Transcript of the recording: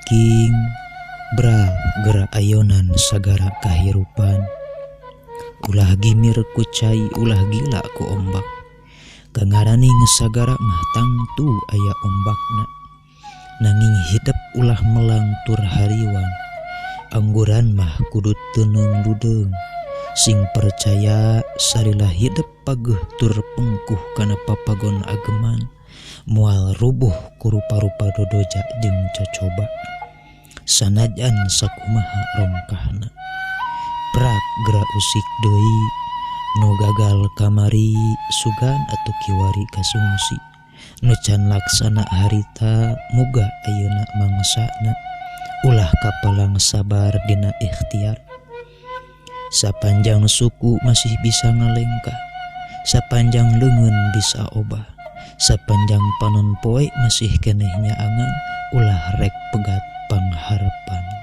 King Bral gerak ayonan sagara kahirupan. Ulah gimir ku cai, ulah gila ku ombak. Kangaraning sagara mah tangtu aya ombakna. Nanging hidup ulah melangtur hariwang. Angguran mah kudu teuneng dudeng. Sing percaya sarilah hidup paguh tur pengkuh kana papagon ageman. Moal rubuh ku rupa-rupa dodoja jeung cocoba. Sanajan sakumaha rongkahna. Prak gerak usik deui nu gagal kamari sugan atuh kiwari kasungsi. Nu can laksana harita muga ayeuna mangsana. Ulah kapalang sabar dina ikhtiar. Sapanjang suku masih bisa ngalengkah, sapanjang leungeun bisa obah, sapanjang panon poe masih keneh nyaangan, ulah rek pegat pangharapan.